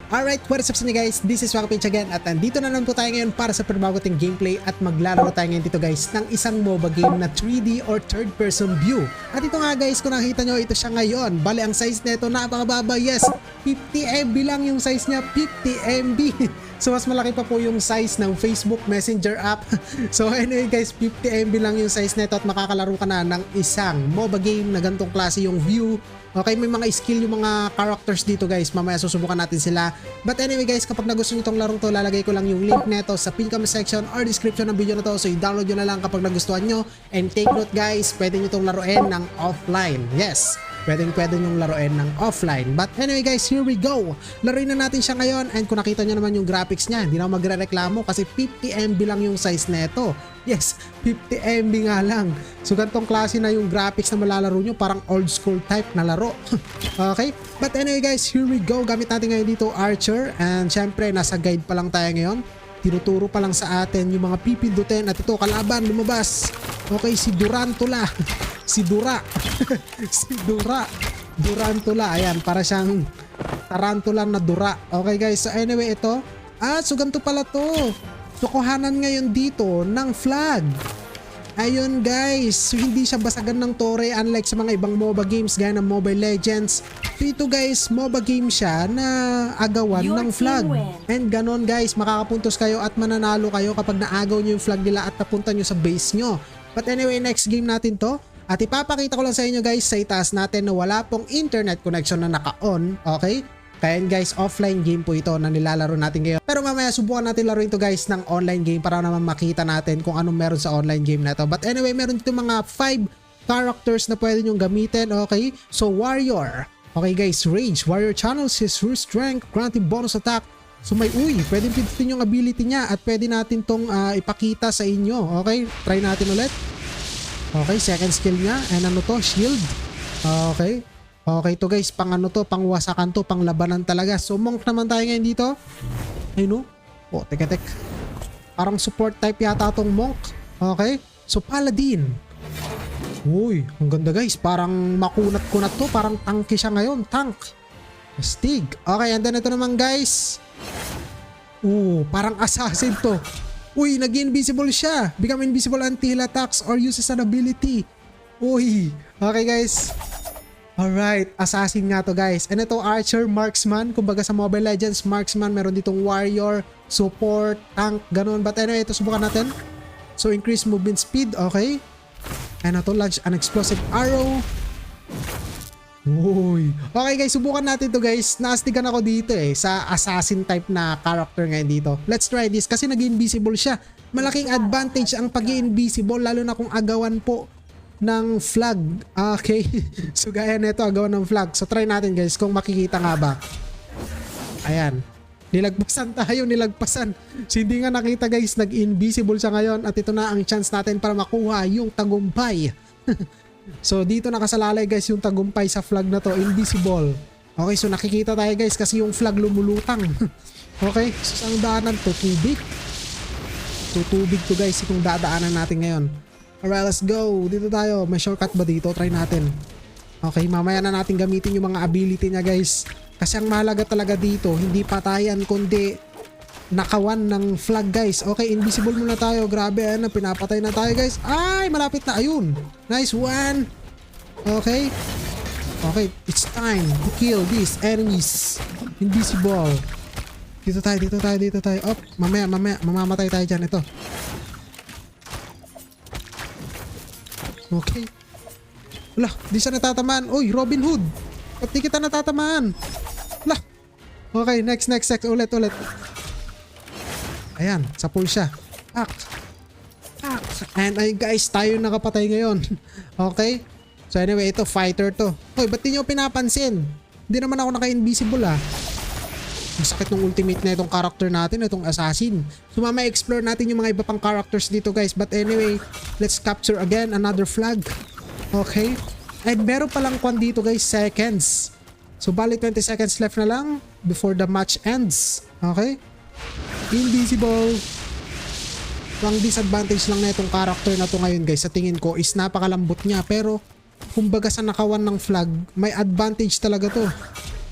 Alright, what is up sa inyo guys? This is Waka Pinch again at nandito na naman po tayo ngayon para sa panabagoting gameplay at maglalaro tayo ngayon dito guys ng isang MOBA game na 3D or third person view. At ito nga guys, kung nakita nyo, ito siya ngayon. Bale, ang size nito napakababa, yes, 50 MB lang yung size niya, 50 MB. So mas malaki pa po yung size ng Facebook Messenger app. So anyway guys, 50 MB lang yung size nito at makakalaro ka na ng isang MOBA game na gantong klase yung view. Okay, may mga skill yung mga characters dito guys. Mamaya susubukan natin sila. But anyway guys, kapag nagustuhan nyo itong larong to, lalagay ko lang yung link neto sa pin comment section or description ng video na to. So i-download nyo na lang kapag nagustuhan nyo. And take note guys, pwede nyo itong laruin ng offline. Yes, pwede nyo laruin ng offline. But anyway guys, here we go. Laruin na natin siya ngayon. And kung nakita nyo naman yung graphics niya, hindi na ako magre-reklamo kasi 50 MB lang yung size neto. Yes, 50 MB nga lang. So gantong klase na yung graphics na malalaro nyo, parang old school type na laro. Okay? But anyway guys, here we go. Gamit natin ngayon dito Archer. And syempre, nasa guide pa lang tayo ngayon. Tinuturo pa lang sa atin yung mga pipindutin. At ito, kalaban, lumabas. Okay, si Durantula. Si Dura. Si Dura. Durantula. Ayan, para siyang tarantula na Dura. Okay guys, so anyway, ito. So ganito pala to. So kuhanan ngayon dito ng flag. Ayun guys, so hindi siya basagan ng tore unlike sa mga ibang MOBA games gaya ng Mobile Legends. So ito guys, MOBA game siya na agawan ng flag. And ganon guys, makakapuntos kayo at mananalo kayo kapag naagaw nyo yung flag nila at napunta nyo sa base nyo. But anyway, next game natin to. At ipapakita ko lang sa inyo guys sa itaas natin na wala pong internet connection na naka-on. Okay? Kaya guys, offline game po ito na nilalaro natin ngayon. Pero mamaya subukan natin laruin to guys ng online game para naman makita natin kung anong meron sa online game na to. But anyway, meron dito mga 5 characters na pwede nyong gamitin. Okay? So Warrior. Okay guys, Rage. Warrior channels his true strength, granting bonus attack. So may pwede pindutin yung ability niya at pwede natin tong ipakita sa inyo. Okay? Try natin ulit. Okay, second skill niya. And ano to? Shield. Okay. Okay to guys, pang ano to, pang wasakan to, pang labanan talaga. So monk naman tayo ngayon dito. Ayun o. Oh, teka. Parang support type yata tong monk. Okay. So paladin. Uy, ang ganda guys. Parang makunat-kunat to. Parang tanky siya ngayon. Tank. Stig. Okay, and then ito naman guys. Parang assassin to. Uy, nag-invisible siya. Become invisible until attacks or uses an ability. Uy. Okay guys. Alright, assassin nga to guys. And ito Archer, Marksman. Kumbaga sa Mobile Legends, Marksman. Meron ditong Warrior, Support, Tank, ganun. But anyway, ito subukan natin. So increase movement speed, okay. And ito launch an explosive arrow. Uy. Okay guys, subukan natin to guys. Naastigan ako dito sa assassin type na character ngayon dito. Let's try this kasi nag-invisible siya. Malaking advantage ang pag-invisible lalo na kung agawan po ng flag. Okay. So gaya nito, agawan ng flag. So try natin guys kung makikita nga ba. Ayan. Nilagpasan tayo, nilagpasan. So hindi nga nakita guys, nag-invisible siya ngayon at ito na ang chance natin para makuha yung tagumpay. So dito nakasalalay guys yung tagumpay sa flag na to, invisible. Okay, so nakikita tayo guys kasi yung flag lumulutang. Okay, so saan daanan to? Tubig. So tubig to guys itong dadaanan natin ngayon. Alright, let's go. Dito tayo. May shortcut ba dito? Try natin. Okay, mamaya na natin gamitin yung mga ability niya guys. Kasi ang mahalaga talaga dito, hindi patayan kundi nakawan ng flag guys. Okay, invisible muna tayo. Grabe, pinapatay na tayo guys. Ay, malapit na. Ayun. Nice one. Okay. Okay, it's time to kill these enemies. Invisible. Dito tayo, dito tayo, dito tayo. Oh, mamaya, mamamatay tayo dyan. Ito. Okay. Wala, di siya natatamaan. Uy, Robin Hood. Ba't di kita natatamaan? Wala. Okay, next. Ulit. Ayan, sa pool siya. And ay guys, tayo nakapatay ngayon. Okay. So anyway, ito, fighter to. Uy, ba't di nyo pinapansin? Hindi naman ako naka-invisible Masakit ng ultimate na itong character natin, itong assassin. So mamaya explore natin yung mga iba pang characters dito guys. But anyway, let's capture again another flag. Okay. And meron palang kwan dito guys, seconds. So bali 20 seconds left na lang before the match ends. Okay. Invisible. Ang disadvantage lang na itong character na to ngayon guys sa tingin ko is napakalambot niya. Pero kumbaga sa nakawan ng flag, may advantage talaga to.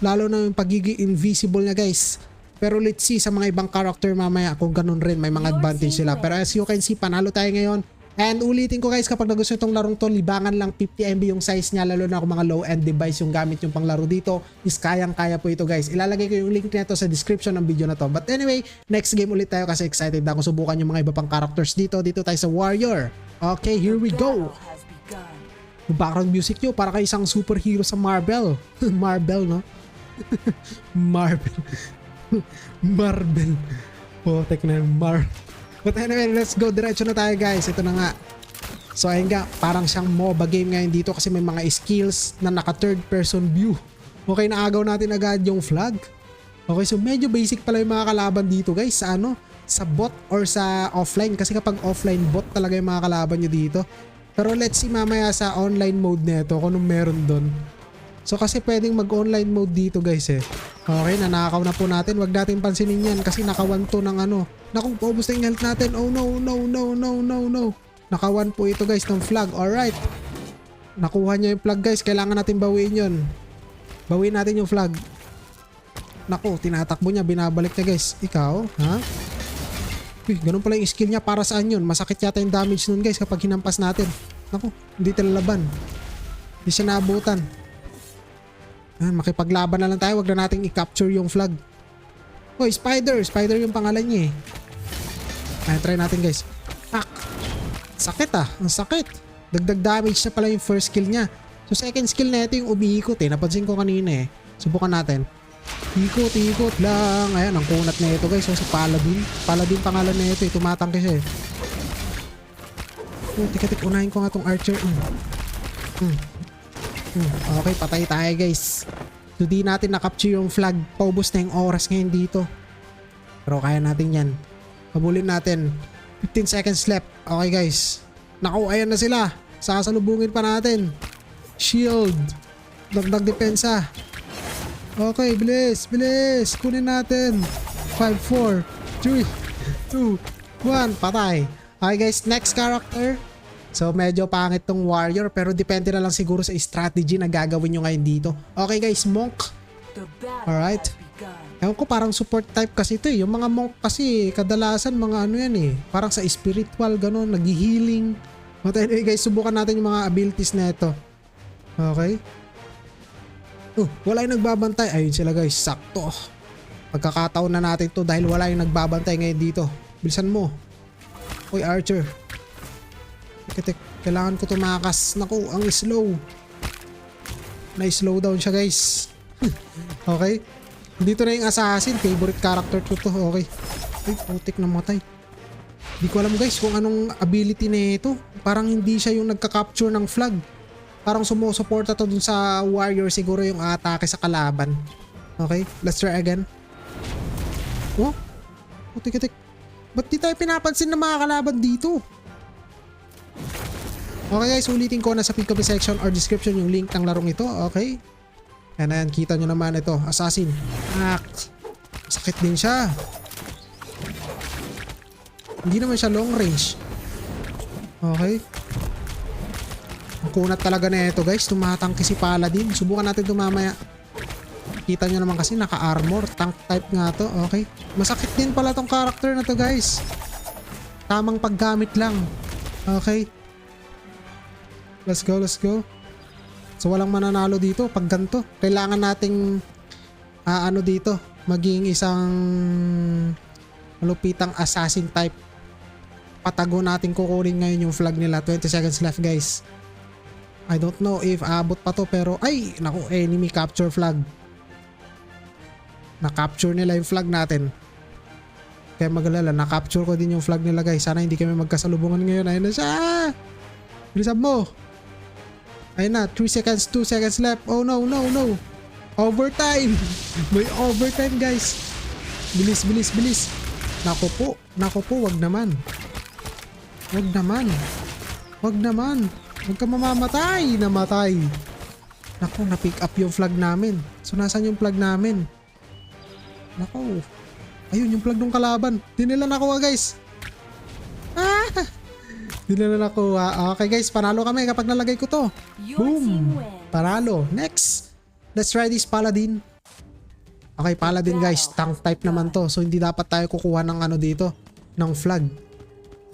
Lalo na yung pagiging invisible niya guys. Pero let's see sa mga ibang character mamaya kung ganun rin may mga advantage sila. Pero as you can see, panalo tayo ngayon. And ulitin ko guys, kapag nagustuhan itong larong to, libangan lang 50 MB yung size niya, lalo na kung mga low-end device yung gamit yung panglaro dito, is kayang-kaya po ito guys. Ilalagay ko yung link nito sa description ng video na to. But anyway, next game ulit tayo kasi excited na ako subukan yung mga iba pang characters dito. Dito tayo sa Warrior. Okay, here we go. Yung background music nyo, para kayo isang superhero sa Marvel. Marvel, no? Marvel. Marvel. Potek na yung But anyway, let's go. Diretso na tayo guys. Ito na nga. So ayun nga, parang siyang MOBA game ngayon dito kasi may mga skills na naka third person view. Okay, naagaw natin agad yung flag. Okay, so medyo basic pala yung mga kalaban dito guys. Sa ano? Sa bot or sa offline. Kasi kapag offline, bot talaga yung mga kalaban nyo dito. Pero let's see mamaya sa online mode nito kung anong meron doon. So kasi pwedeng mag-online mode dito guys eh. Okay, nanakaw na po natin. Wag natin pansinin yan kasi naka-1 to ng ano. Naku, paubos na yung health natin. Oh no, no, no, no, no, no. Naka-1 po ito guys ng flag. Alright. Nakuha niya yung flag guys. Kailangan natin bawiin yun. Bawiin natin yung flag. Naku, tinatakbo niya. Binabalik niya guys. Ikaw, ha? Uy, ganun pala yung skill niya. Para saan yun? Masakit yata yung damage nun guys kapag hinampas natin. Naku, hindi talalaban. Hindi siya naabutan. Makipaglaban na lang tayo. Wag na nating i-capture yung flag. Hoy, Spider! Spider yung pangalan niya eh. Ayan, try natin guys. Pak! Sakit ah. Ang sakit. Dagdag damage na pala yung first skill niya. So second skill na ito yung umiikot eh. Napansin ko kanina eh. Subukan natin. Ikot lang. Ayan, ang kunat na ito guys. So si Paladin. Paladin pangalan na ito eh. Tumatangke siya eh. Oh, tik-tik. Unahin ko nga tong archer. Okay, patay tayo guys. So di natin na-capture yung flag. Paubos na yung oras ngayon dito. Pero kaya natin yan. Pabulin natin. 15 seconds left. Okay guys. Naku, ayan na sila. Sasalubungin pa natin. Shield. Dagdag depensa. Okay, bilis. Bilis. Kunin natin. 5, 4, 3, 2, 1. Patay. Okay guys, next character. So medyo pangit tong warrior pero depende na lang siguro sa strategy na gagawin nyo ngayon dito. Okay guys, monk. Alright. Ewan ko parang support type kasi ito eh. Yung mga monk kasi kadalasan mga ano yan eh. Parang sa spiritual gano'n, nag-healing. But anyway guys, subukan natin yung mga abilities na ito. Okay. Wala yung nagbabantay. Ayun sila guys, sakto. Pagkakataon na natin to dahil wala yung nagbabantay ngayon dito. Bilisan mo. Uy, archer. Kailangan ko tumakas. Naku, ang slow. Na-slow down siya guys. Okay. Dito na yung assassin. Favorite character ko to. Okay. Ay, putik na matay. Hindi ko alam guys kung anong ability na ito. Parang hindi siya yung nagka-capture ng flag. Parang sumusuporta to dun sa warrior siguro yung atake sa kalaban. Okay. Let's try again. Oh. Putik-tik. Ba't di tayo pinapansin ng mga kalaban dito? Okay guys, ulitin ko na sa pick comment section or description yung link ng larong ito. Okay. And then, kita nyo naman ito. Assassin. Sakit din siya. Hindi naman siya long range. Okay. Ang kunat talaga na ito guys. Tumatangki si Paladin. Subukan natin ito mamaya. Kita nyo naman kasi naka-armor. Tank type nga to. Okay. Masakit din pala tong character na to guys. Tamang paggamit lang. Okay. Let's go, let's go. So walang mananalo dito pag ganito. Kailangan nating ano dito, maging isang malupitang assassin type. Patago natin kukunin ngayon yung flag nila. 20 seconds left guys. I don't know if aabot pa to pero ay, naku, enemy capture flag. Na-capture nila yung flag natin. Kaya magalala, na-capture ko din yung flag nila guys. Sana hindi kami magkasalubungan ngayon. Ayun na siya. Bilisan mo. Ayun na, 3 seconds, 2 seconds left. Oh no, no, no. Overtime. May overtime guys. Bilis, bilis, bilis. Nako po, wag naman. Wag naman. Wag naman. Huwag ka mamamatay. Namatay. Nako, na-pick up yung flag namin. So nasan yung flag namin? Nako. Ayun, yung flag ng kalaban. Di nila nakuha guys. Di nila nakuha. Okay guys, panalo kami kapag nalagay ko to. Boom. Panalo. Next. Let's try this Paladin. Okay, Paladin guys, tank type naman to. So hindi dapat tayo kukuha ng ano dito, ng flag.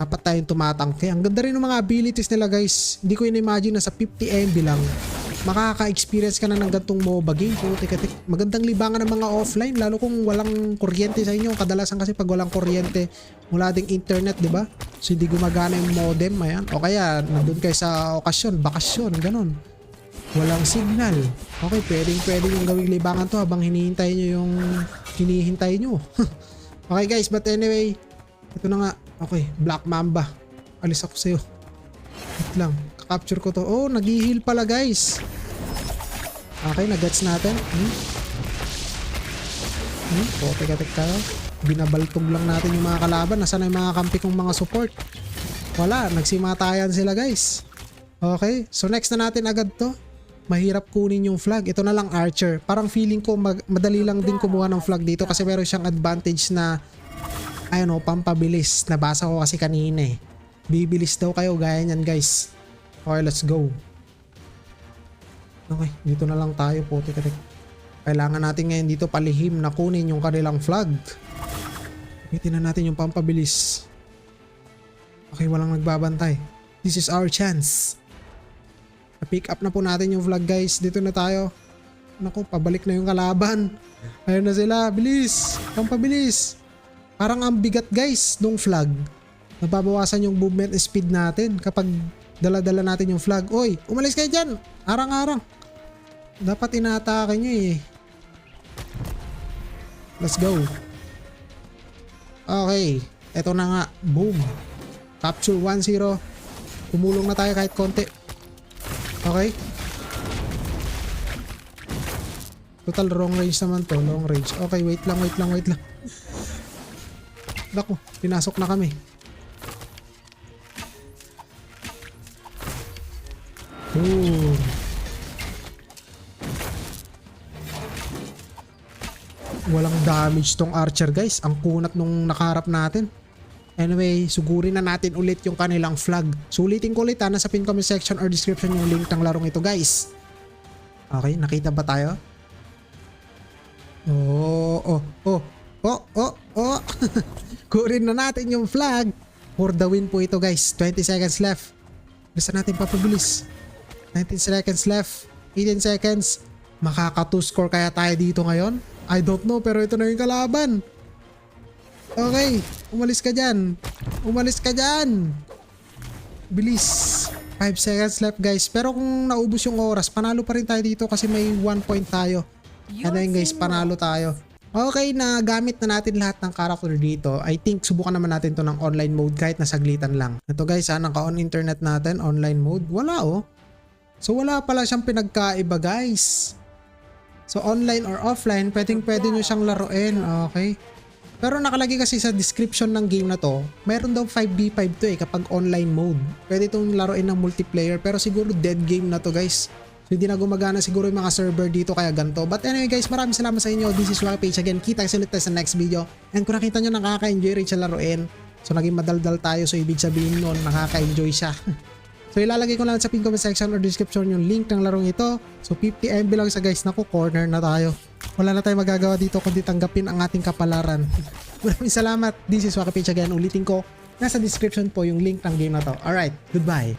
Dapat tayong tumatangke. Ang ganda rin ng mga abilities nila guys. Hindi ko in-imagine na sa 50 MB lang makaka-experience ka na ng gantong MOBA game. Magandang libangan ng mga offline, lalo kung walang kuryente sa inyo. Kadalasan kasi pag walang kuryente, wala ding internet, di ba? So hindi gumagana yung modem, ayan. O kaya nandun kayo sa okasyon, bakasyon, ganun. Walang signal. Okay, pwede yung gawing libangan to habang hinihintay nyo yung hinihintay nyo. Okay guys, but anyway, ito na nga. Okay, Black Mamba. Alis ako sa'yo. Wait lang. Capture ko to. Oh, nag-heal pala guys. Okay, nag-gets natin. O, teka tayo. Binabaltog lang natin yung mga kalaban. Nasaan na yung mga kampi kong mga support? Wala, nagsimatayan sila guys. Okay, so next na natin agad to. Mahirap kunin yung flag. Ito na lang archer. Parang feeling ko madali lang din kumuha ng flag dito kasi meron siyang advantage na ayun o, pampabilis. Nabasa ko kasi kanina eh. Bibilis daw kayo gaya nyan guys. Okay, let's go. Okay, dito na lang tayo po. Kailangan natin ngayon dito palihim na kunin yung kanilang flag. Gamitin na natin yung pampabilis. Okay, walang nagbabantay. This is our chance. Na-pick up na po natin yung flag guys. Dito na tayo. Naku, pabalik na yung kalaban. Ayun na sila. Bilis. Pampabilis. Parang ang bigat guys nung flag. Nababawasan yung movement speed natin kapag dala-dala natin yung flag. Oy, umalis kayo dyan. Arang-arang. Dapat inaatake nyo eh. Let's go. Okay. Eto na nga. Boom. Capture 1-0. Tumulong na tayo kahit konti. Okay. Total wrong range naman to. Long range. Okay, wait lang. Naku, pinasok na kami. Ooh. Walang damage tong archer guys. Ang kunat nung nakaharap natin. Anyway, sugurin na natin ulit yung kanilang flag. Sulitin ko ulit ha. Nasa pin comment section or description yung link ng larong ito guys. Okay, nakita ba tayo? Oh. Kurin na natin yung flag. For the win po ito guys. 20 seconds left. Bisa natin papabilis. 19 seconds left. 18 seconds. Makaka 2 score kaya tayo dito ngayon? I don't know, pero ito na yung kalaban. Okay, umalis ka dyan. Bilis. 5 seconds left guys. Pero kung naubos yung oras, panalo pa rin tayo dito kasi may 1 point tayo. And then guys, panalo tayo. Okay, na gamit na natin lahat ng character dito. I think subukan naman natin to ng online mode kahit nasaglitan lang. Ito guys, naka-on internet natin, online mode. Wala oh. So wala pala siyang pinagkaiba guys. So online or offline, pwede nyo siyang laruin. Okay. Pero nakalagay kasi sa description ng game na to, mayroon daw 5v5 to eh kapag online mode. Pwede itong laruin ng multiplayer pero siguro dead game na to guys. So hindi na gumagana siguro yung mga server dito kaya ganito. But anyway guys, maraming salamat sa inyo. This is Wakapage again. Kita kasi ulit tayo sa next video. And kung nakita nyo nakaka-enjoy rin siya laruin. So naging madaldal tayo so ibig sabihin nun nakaka-enjoy siya. So ilalagay ko lang sa pin comment section or description yung link ng larong ito. So 50 MB lang sa guys. Naku, corner na tayo. Wala na tayong magagawa dito kundi tanggapin ang ating kapalaran. Maraming salamat. This is Wakapage again. Ulitin ko, nasa description po yung link ng game na to. Alright, goodbye.